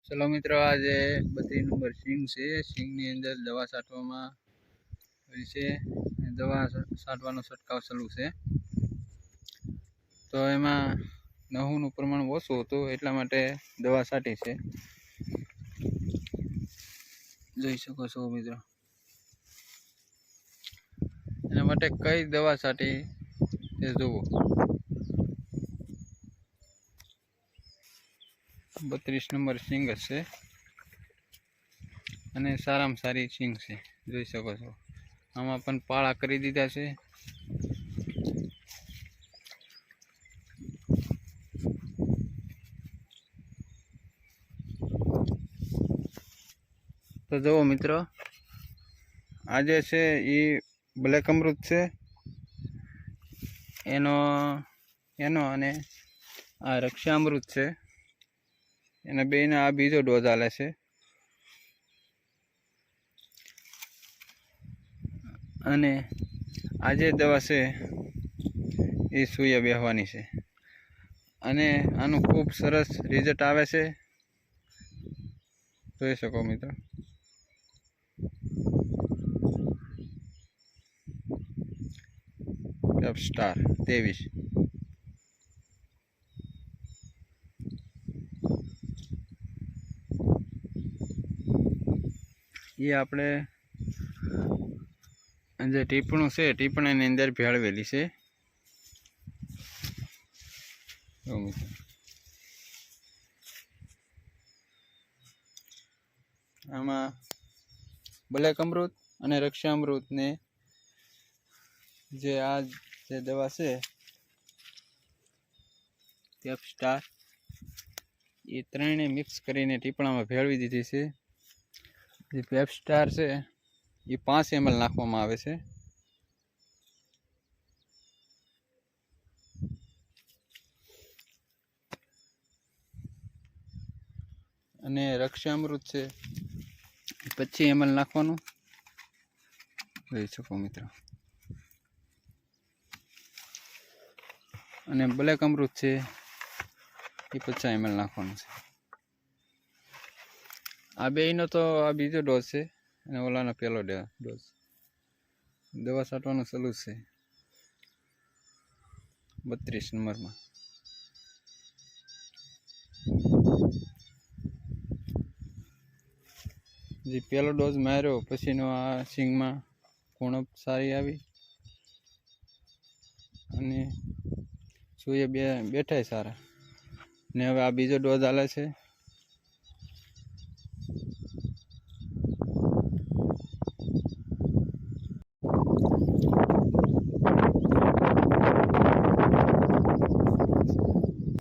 चलो मित्रों, आज 32 नंबर सिंग से सिंगनी अंदर दवा छांटवामां આવી છે। દવા છાંટવાનો છંટકાવ ચાલુ છે। તો એમાં નહુનું પ્રમાણ ઓછું હતું એટલા માટે દવા છાંટી છે। જોઈ શકો છો મિત્રો, એના માટે કઈ દવા છાંટી એ જુઓ। 32 નંબર સિંગ છે અને સારામાં સારી સિંગ છે, જોઈ શકો છો। આમાં પણ પાળા કરી દીધા છે। તો જુઓ મિત્રો, આજે છે એ બ્લેક અમૃત છે એનો અને આ રક્ષામૃત છે, એના બેના આ બીજો ડોઝ આલે છે। અને આજે દવા છે એ સૂયા બેહવાની છે અને આનું ખૂબ સરસ રિઝલ્ટ આવે છે, જોઈ શકો મિત્રો। સ્ટાર 23 એ આપણે જે ટીપણું છે ટીપણાની અંદર ભેળવેલી છે। આમાં બ્લેક અમૃત અને રક્ષામૃત ને જે આ જે દવા છે કેપ સ્ટાર એ ત્રણે મિક્સ કરીને ટીપણામાં ભેળવી દીધી છે। જે પેપ સ્ટાર છે એ 5 ml નાખવામાં આવે છે અને રક્ષામૃત છે 25 ml નાખવાનું, જોઈ શકો મિત્રો। અને બ્લેક અમૃત છે એ 50 ml નાખવાનું છે। આ બેયનો તો આ બીજો ડોઝ છે અને ઓલાનો પહેલો ડોઝ। દવા છાંટવાનું ચાલુ છે 32 નંબરમાં। જે પહેલો ડોઝ માર્યો પછીનો આ સિંગમાં કુણપ સારી આવી અને સૂયે બેઠાય સારા, ને હવે આ બીજો ડોઝ આલે છે।